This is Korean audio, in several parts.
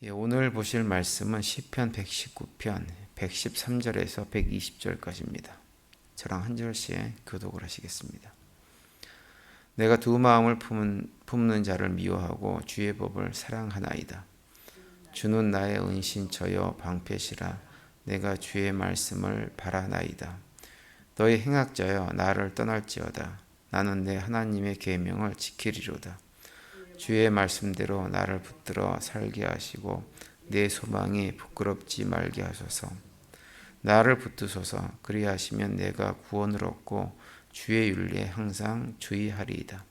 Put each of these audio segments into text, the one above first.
오늘 보실 말씀은 시편 119편 113절에서 120절까지입니다. 저랑 한 절씩 교독을 하시겠습니다. 내가 두 마음을 품는 자를 미워하고 주의 법을 사랑하나이다. 주는 나의 은신처여 방패시라. 내가 주의 말씀을 바라나이다. 너희 행악자여 나를 떠날지어다. 나는 내 하나님의 계명을 지키리로다. 주의 말씀대로 나를 붙들어 살게 하시고 내 소망이 부끄럽지 말게 하소서. 나를 붙드소서. 그리하시면 내가 구원을 얻고 주의 윤리에 항상 주의하리이다.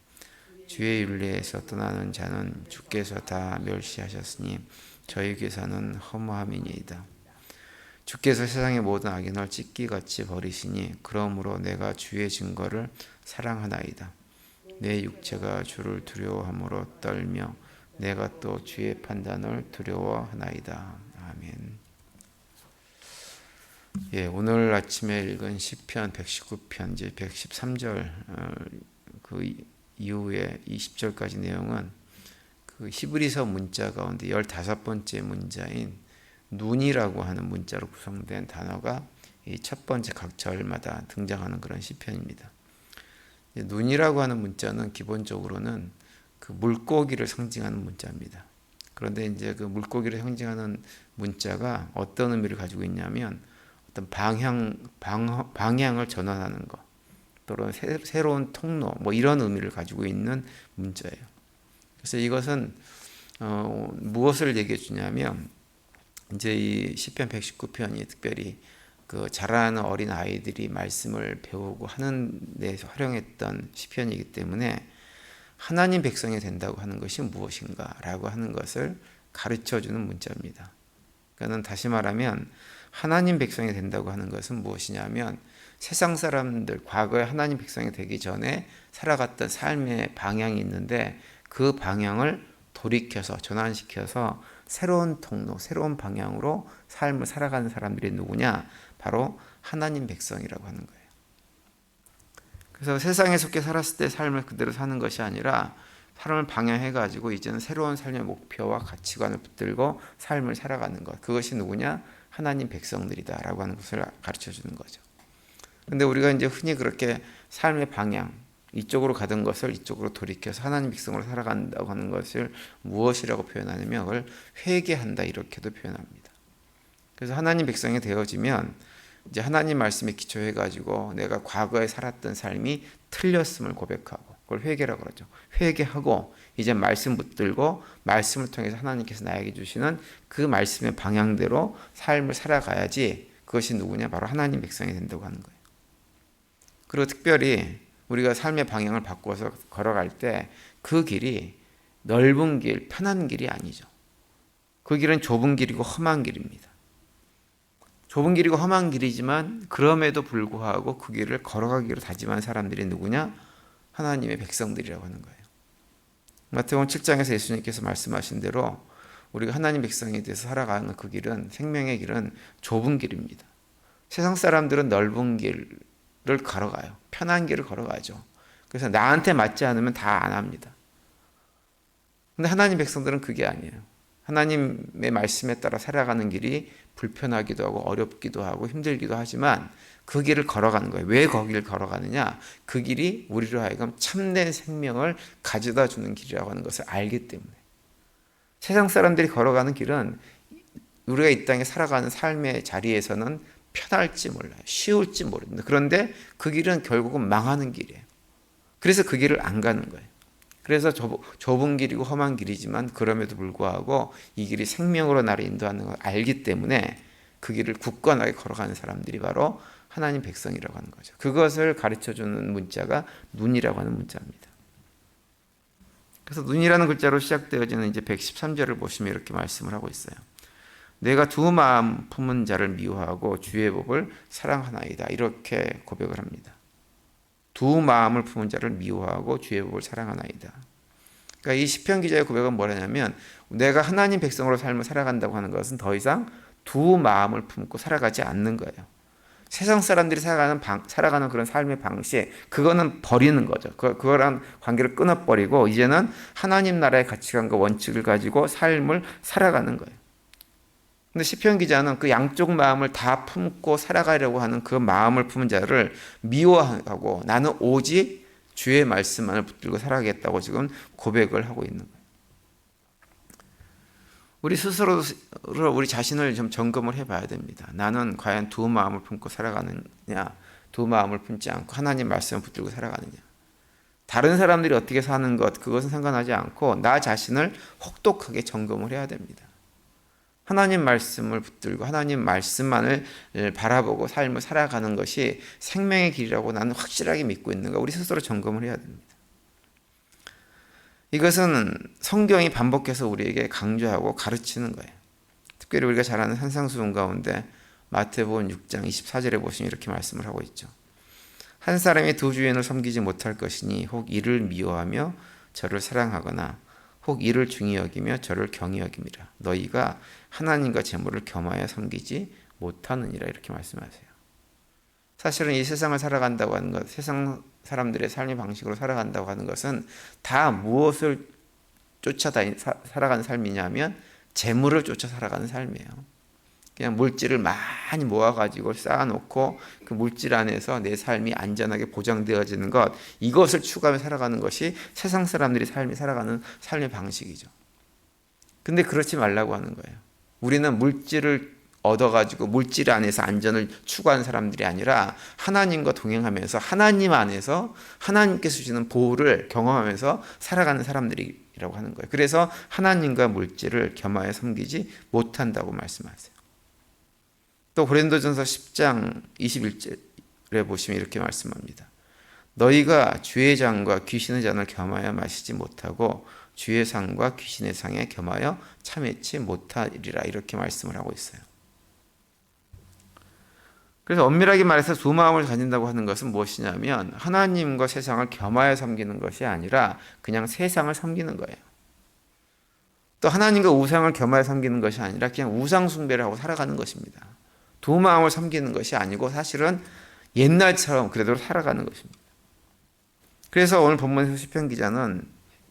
주의 윤리에서 떠나는 자는 주께서 다 멸시하셨으니 저희 계산은 허무함이니이다. 주께서 세상의 모든 악인을 찢기같이 버리시니 그러므로 내가 주의 증거를 사랑하나이다. 내 육체가 주를 두려워함으로 떨며 내가 또 주의 판단을 두려워하나이다. 아멘. 오늘 아침에 읽은 시편 119편 이제 113절 그 이후에 20절까지 내용은 그 히브리서 문자 가운데 15번째 문자인 눈이라고 하는 문자로 구성된 단어가 이 첫 번째 각 절마다 등장하는 그런 시편입니다. 눈이라고 하는 문자는 기본적으로는 그 물고기를 상징하는 문자입니다. 그런데 이제 그 물고기를 상징하는 문자가 어떤 의미를 가지고 있냐면 어떤 방향을 전환하는 것, 또는 새로운 통로, 뭐 이런 의미를 가지고 있는 문자예요. 그래서 이것은 무엇을 얘기해 주냐면 이제 이 시편 119편이 특별히 그 자라는 어린 아이들이 말씀을 배우고 하는 데서 활용했던 시편이기 때문에 하나님 백성이 된다고 하는 것이 무엇인가라고 하는 것을 가르쳐주는 문자입니다. 그러니까 다시 말하면 하나님 백성이 된다고 하는 것은 무엇이냐면 세상 사람들, 과거에 하나님 백성이 되기 전에 살아갔던 삶의 방향이 있는데 그 방향을 돌이켜서 전환시켜서 새로운 통로, 새로운 방향으로 삶을 살아가는 사람들이 누구냐? 바로 하나님 백성이라고 하는 거예요. 그래서 세상에 속해 살았을 때 삶을 그대로 사는 것이 아니라 삶을 방향해가지고 이제는 새로운 삶의 목표와 가치관을 붙들고 삶을 살아가는 것. 그것이 누구냐? 하나님 백성들이다라고 하는 것을 가르쳐 주는 거죠. 근데 우리가 이제 흔히 그렇게 삶의 방향, 이쪽으로 가던 것을 이쪽으로 돌이켜서 하나님 백성으로 살아간다고 하는 것을 무엇이라고 표현하냐면 그걸 회개한다 이렇게도 표현합니다. 그래서 하나님 백성이 되어지면 이제 하나님 말씀에 기초해가지고 내가 과거에 살았던 삶이 틀렸음을 고백하고 그걸 회개라고 그러죠. 회개하고 이제 말씀 붙들고 말씀을 통해서 하나님께서 나에게 주시는 그 말씀의 방향대로 삶을 살아가야지 그것이 누구냐? 바로 하나님 백성이 된다고 하는 거예요. 그리고 특별히 우리가 삶의 방향을 바꿔서 걸어갈 때 그 길이 넓은 길, 편한 길이 아니죠. 그 길은 좁은 길이고 험한 길입니다. 좁은 길이고 험한 길이지만 그럼에도 불구하고 그 길을 걸어가기로 다짐한 사람들이 누구냐? 하나님의 백성들이라고 하는 거예요. 마태복음 7장에서 예수님께서 말씀하신 대로 우리가 하나님 백성에 대해서 살아가는 그 길은 생명의 길은 좁은 길입니다. 세상 사람들은 넓은 길을 걸어가요. 편한 길을 걸어가죠. 그래서 나한테 맞지 않으면 다 안 합니다. 근데 하나님 백성들은 그게 아니에요. 하나님의 말씀에 따라 살아가는 길이 불편하기도 하고 어렵기도 하고 힘들기도 하지만 그 길을 걸어가는 거예요. 왜 거기를 걸어가느냐? 그 길이 우리로 하여금 참된 생명을 가져다 주는 길이라고 하는 것을 알기 때문에. 세상 사람들이 걸어가는 길은 우리가 이 땅에 살아가는 삶의 자리에서는 편할지 몰라요. 쉬울지 모릅니다. 그런데 그 길은 결국은 망하는 길이에요. 그래서 그 길을 안 가는 거예요. 그래서 좁은 길이고 험한 길이지만 그럼에도 불구하고 이 길이 생명으로 나를 인도하는 걸 알기 때문에 그 길을 굳건하게 걸어가는 사람들이 바로 하나님 백성이라고 하는 거죠. 그것을 가르쳐주는 문자가 눈이라고 하는 문자입니다. 그래서 눈이라는 글자로 시작되어지는 이제 113절을 보시면 이렇게 말씀을 하고 있어요. 내가 두 마음 품은 자를 미워하고 주의 법을 사랑하나이다. 이렇게 고백을 합니다. 두 마음을 품은 자를 미워하고 주의 법을 사랑하나이다. 그러니까 이 시편 기자의 고백은 뭐냐면 내가 하나님 백성으로 삶을 살아간다고 하는 것은 더 이상 두 마음을 품고 살아가지 않는 거예요. 세상 사람들이 살아가는 그런 삶의 방식, 그거는 버리는 거죠. 그거랑 관계를 끊어버리고 이제는 하나님 나라의 가치관과 원칙을 가지고 삶을 살아가는 거예요. 근데 시편 기자는 그 양쪽 마음을 다 품고 살아가려고 하는 그 마음을 품은 자를 미워하고 나는 오직 주의 말씀만을 붙들고 살아가겠다고 지금 고백을 하고 있는 거예요. 우리 스스로 우리 자신을 좀 점검을 해봐야 됩니다. 나는 과연 두 마음을 품고 살아가느냐, 두 마음을 품지 않고 하나님 말씀을 붙들고 살아가느냐. 다른 사람들이 어떻게 사는 것, 그것은 상관하지 않고 나 자신을 혹독하게 점검을 해야 됩니다. 하나님 말씀을 붙들고 하나님 말씀만을 바라보고 삶을 살아가는 것이 생명의 길이라고 나는 확실하게 믿고 있는가, 우리 스스로 점검을 해야 됩니다. 이것은 성경이 반복해서 우리에게 강조하고 가르치는 거예요. 특별히 우리가 잘 아는 산상수훈 가운데 마태복음 6장 24절에 보시면 이렇게 말씀을 하고 있죠. 한 사람이 두 주인을 섬기지 못할 것이니 혹 이를 미워하며 저를 사랑하거나 혹 이를 중히 여기며 저를 경히 여김이라. 너희가 하나님과 재물을 겸하여 섬기지 못하느니라. 이렇게 말씀하세요. 사실은 이 세상을 살아간다고 하는 것, 세상 사람들의 삶의 방식으로 살아간다고 하는 것은 다 무엇을 살아가는 삶이냐면 재물을 쫓아 살아가는 삶이에요. 그냥 물질을 많이 모아가지고 쌓아놓고 그 물질 안에서 내 삶이 안전하게 보장되어지는 것, 이것을 추구하며 살아가는 것이 세상 사람들이 살아가는 삶의 방식이죠. 근데 그렇지 말라고 하는 거예요. 우리는 물질을 얻어가지고 물질 안에서 안전을 추구하는 사람들이 아니라 하나님과 동행하면서 하나님 안에서 하나님께서 주시는 보호를 경험하면서 살아가는 사람들이라고 하는 거예요. 그래서 하나님과 물질을 겸하여 섬기지 못한다고 말씀하세요. 또 고린도전서 10장 21절에 보시면 이렇게 말씀합니다. 너희가 주의 잔과 귀신의 잔을 겸하여 마시지 못하고 주의 상과 귀신의 상에 겸하여 참여치 못하리라. 이렇게 말씀을 하고 있어요. 그래서 엄밀하게 말해서 두 마음을 가진다고 하는 것은 무엇이냐면 하나님과 세상을 겸하여 섬기는 것이 아니라 그냥 세상을 섬기는 거예요. 또 하나님과 우상을 겸하여 섬기는 것이 아니라 그냥 우상 숭배를 하고 살아가는 것입니다. 두 마음을 섬기는 것이 아니고 사실은 옛날처럼 그래도 살아가는 것입니다. 그래서 오늘 본문에서 시편 기자는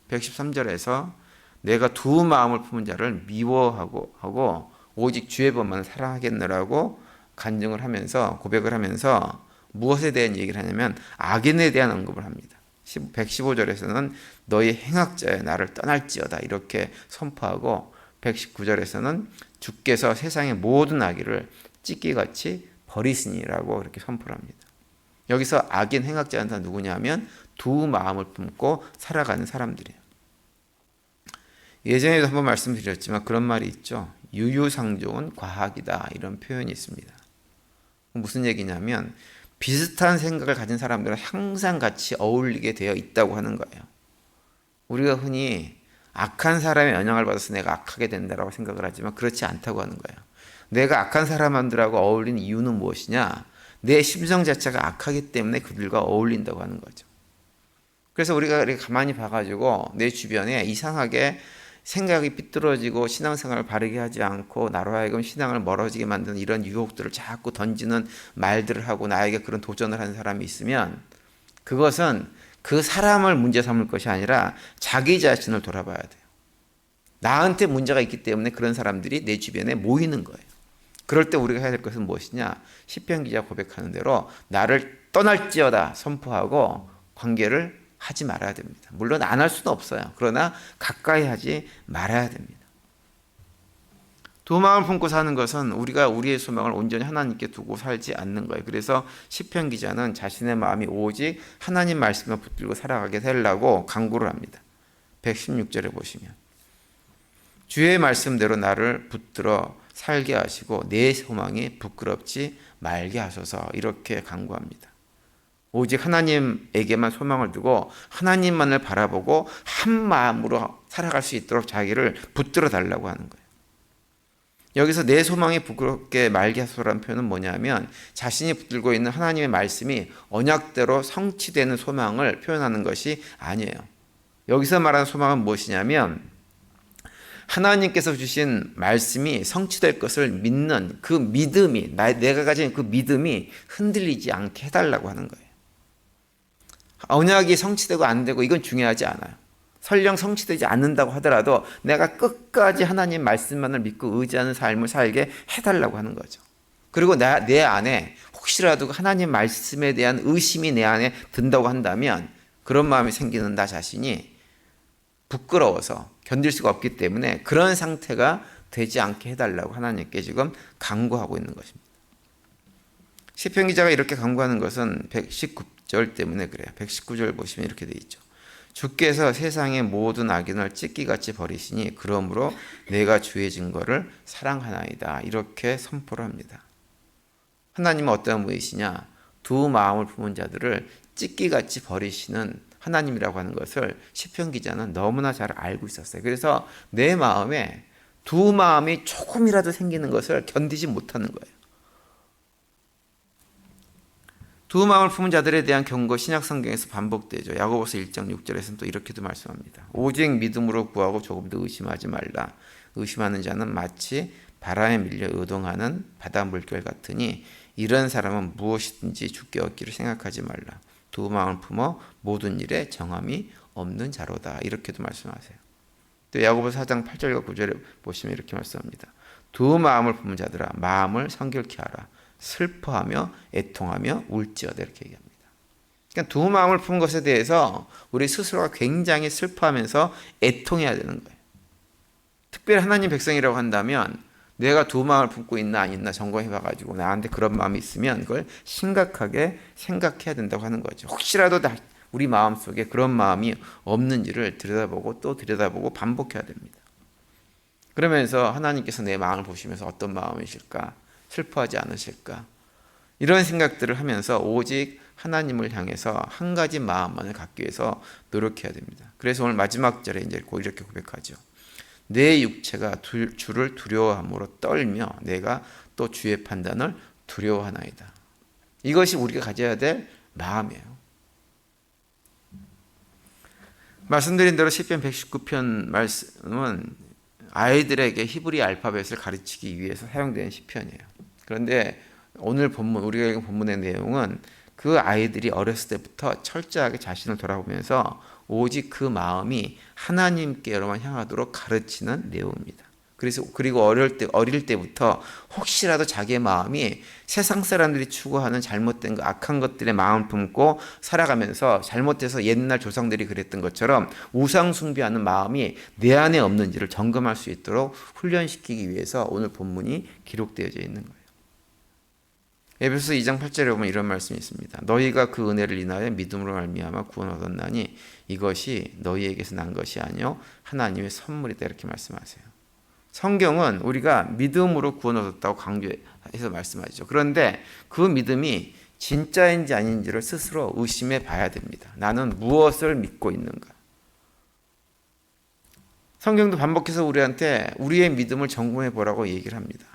113절에서 내가 두 마음을 품은 자를 미워하고 오직 주의 법만을 사랑하겠노라고 간증을 하면서 고백을 하면서 무엇에 대한 얘기를 하냐면 악인에 대한 언급을 합니다. 115절에서는 너희 행악자여 나를 떠날지어다 이렇게 선포하고 119절에서는 주께서 세상의 모든 악의를 찢기같이 버리시니라고 이렇게 선포를 합니다. 여기서 악인 행악자는 누구냐면 두 마음을 품고 살아가는 사람들이에요. 예전에도 한번 말씀드렸지만 그런 말이 있죠. 유유상종은 과학이다, 이런 표현이 있습니다. 무슨 얘기냐면 비슷한 생각을 가진 사람들은 항상 같이 어울리게 되어 있다고 하는 거예요. 우리가 흔히 악한 사람의 영향을 받아서 내가 악하게 된다고 생각을 하지만 그렇지 않다고 하는 거예요. 내가 악한 사람들하고 어울리는 이유는 무엇이냐? 내 심성 자체가 악하기 때문에 그들과 어울린다고 하는 거죠. 그래서 우리가 이렇게 가만히 봐가지고 내 주변에 이상하게 생각이 삐뚤어지고 신앙생활을 바르게 하지 않고 나로 하여금 신앙을 멀어지게 만드는 이런 유혹들을 자꾸 던지는 말들을 하고 나에게 그런 도전을 하는 사람이 있으면 그것은 그 사람을 문제 삼을 것이 아니라 자기 자신을 돌아봐야 돼요. 나한테 문제가 있기 때문에 그런 사람들이 내 주변에 모이는 거예요. 그럴 때 우리가 해야 될 것은 무엇이냐? 시편 기자 고백하는 대로 나를 떠날지어다 선포하고 관계를 하지 말아야 됩니다. 물론 안 할 수는 없어요. 그러나 가까이 하지 말아야 됩니다. 두 마음을 품고 사는 것은 우리가 우리의 소망을 온전히 하나님께 두고 살지 않는 거예요. 그래서 시편 기자는 자신의 마음이 오직 하나님 말씀을 붙들고 살아가게 되려고 강구를 합니다. 116절에 보시면 주의 말씀대로 나를 붙들어 살게 하시고 내 소망이 부끄럽지 말게 하소서, 이렇게 강구합니다. 오직 하나님에게만 소망을 두고 하나님만을 바라보고 한 마음으로 살아갈 수 있도록 자기를 붙들어 달라고 하는 거예요. 여기서 내 소망이 부끄럽게 말게 하소서라는 표현은 뭐냐면 자신이 붙들고 있는 하나님의 말씀이 언약대로 성취되는 소망을 표현하는 것이 아니에요. 여기서 말하는 소망은 무엇이냐면 하나님께서 주신 말씀이 성취될 것을 믿는 그 믿음이, 내가 가진 그 믿음이 흔들리지 않게 해달라고 하는 거예요. 언약이 성취되고 안 되고 이건 중요하지 않아요. 설령 성취되지 않는다고 하더라도 내가 끝까지 하나님 말씀만을 믿고 의지하는 삶을 살게 해달라고 하는 거죠. 그리고 내 안에 혹시라도 하나님 말씀에 대한 의심이 내 안에 든다고 한다면 그런 마음이 생기는 나 자신이 부끄러워서 견딜 수가 없기 때문에 그런 상태가 되지 않게 해달라고 하나님께 지금 간구하고 있는 것입니다. 시편 기자가 이렇게 간구하는 것은 119절 때문에 그래요. 119절 보시면 이렇게 돼 있죠. 주께서 세상의 모든 악인을 찢기같이 버리시니 그러므로 내가 주의 증거를 사랑하나이다. 이렇게 선포를 합니다. 하나님은 어떤 분이시냐? 두 마음을 품은 자들을 찢기같이 버리시는 하나님이라고 하는 것을 시편 기자는 너무나 잘 알고 있었어요. 그래서 내 마음에 두 마음이 조금이라도 생기는 것을 견디지 못하는 거예요. 두 마음을 품은 자들에 대한 경고 신약 성경에서 반복되죠. 야고보서 1장 6절에서는 또 이렇게도 말씀합니다. 오직 믿음으로 구하고 조금도 의심하지 말라. 의심하는 자는 마치 바람에 밀려 요동하는 바다 물결 같으니 이런 사람은 무엇이든지 주께 얻기를 생각하지 말라. 두 마음을 품어 모든 일에 정함이 없는 자로다. 이렇게도 말씀하세요. 또 야고보서 4장 8절과 9절에 보시면 이렇게 말씀합니다. 두 마음을 품은 자들아 마음을 성결케 하라. 슬퍼하며 애통하며 울지어다. 이렇게 얘기합니다. 그러니까 두 마음을 품은 것에 대해서 우리 스스로가 굉장히 슬퍼하면서 애통해야 되는 거예요. 특별히 하나님 백성이라고 한다면 내가 두 마음을 품고 있나 안 있나 점검해봐가지고 나한테 그런 마음이 있으면 그걸 심각하게 생각해야 된다고 하는 거죠. 혹시라도 우리 마음속에 그런 마음이 없는지를 들여다보고 또 들여다보고 반복해야 됩니다. 그러면서 하나님께서 내 마음을 보시면서 어떤 마음이실까? 슬퍼하지 않으실까? 이런 생각들을 하면서 오직 하나님을 향해서 한 가지 마음만을 갖기 위해서 노력해야 됩니다. 그래서 오늘 마지막 절에 이제 이렇게 고백하죠. 내 육체가 주를 두려워함으로 떨며 내가 또 주의 판단을 두려워하나이다. 이것이 우리가 가져야 될 마음이에요. 말씀드린 대로 시편 119편 말씀은 아이들에게 히브리 알파벳을 가르치기 위해서 사용된 시편이에요. 그런데 오늘 본문, 우리가 읽은 본문의 내용은 그 아이들이 어렸을 때부터 철저하게 자신을 돌아보면서 오직 그 마음이 하나님께로만 향하도록 가르치는 내용입니다. 그리고 어릴 때부터 혹시라도 자기의 마음이 세상 사람들이 추구하는 잘못된 악한 것들의 마음을 품고 살아가면서 잘못해서 옛날 조상들이 그랬던 것처럼 우상 숭배하는 마음이 내 안에 없는지를 점검할 수 있도록 훈련시키기 위해서 오늘 본문이 기록되어져 있는 거예요. 에베소서 2장 8절에 보면 이런 말씀이 있습니다. 너희가 그 은혜를 인하여 믿음으로 말미암아 구원을 얻었나니 이것이 너희에게서 난 것이 아니요 하나님의 선물이다. 이렇게 말씀하세요. 성경은 우리가 믿음으로 구원 얻었다고 강조해서 말씀하죠. 그런데 그 믿음이 진짜인지 아닌지를 스스로 의심해 봐야 됩니다. 나는 무엇을 믿고 있는가? 성경도 반복해서 우리한테 우리의 믿음을 점검해 보라고 얘기를 합니다.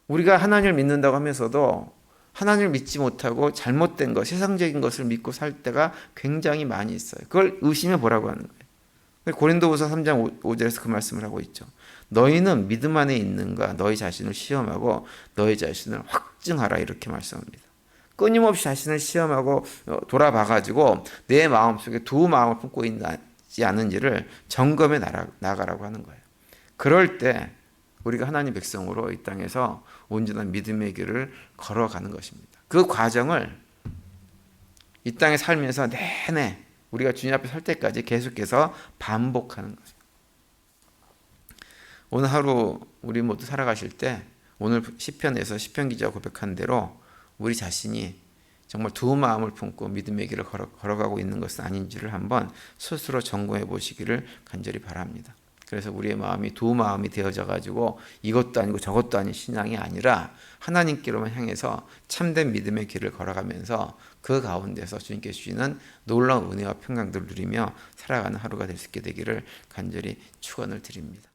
우리가 하나님을 믿는다고 하면서도 하나님을 믿지 못하고 잘못된 것, 세상적인 것을 믿고 살 때가 굉장히 많이 있어요. 그걸 의심해 보라고 하는 거예요. 고린도후서 3장 5절에서 그 말씀을 하고 있죠. 너희는 믿음 안에 있는가 너희 자신을 시험하고 너희 자신을 확증하라. 이렇게 말씀합니다. 끊임없이 자신을 시험하고 돌아봐가지고 내 마음속에 두 마음을 품고 있지 않은지를 점검해 나가라고 하는 거예요. 그럴 때 우리가 하나님 백성으로 이 땅에서 온전한 믿음의 길을 걸어가는 것입니다. 그 과정을 이 땅에 살면서 내내 우리가 주님 앞에 설 때까지 계속해서 반복하는 거예요. 오늘 하루 우리 모두 살아가실 때 오늘 시편에서 시편 기자가 고백한 대로 우리 자신이 정말 두 마음을 품고 믿음의 길을 걸어가고 있는 것은 아닌지를 한번 스스로 점검해 보시기를 간절히 바랍니다. 그래서 우리의 마음이 두 마음이 되어져 가지고 이것도 아니고 저것도 아닌 신앙이 아니라 하나님께로만 향해서 참된 믿음의 길을 걸어가면서 그 가운데서 주님께 주시는 놀라운 은혜와 평강들을 누리며 살아가는 하루가 될 수 있게 되기를 간절히 축원을 드립니다.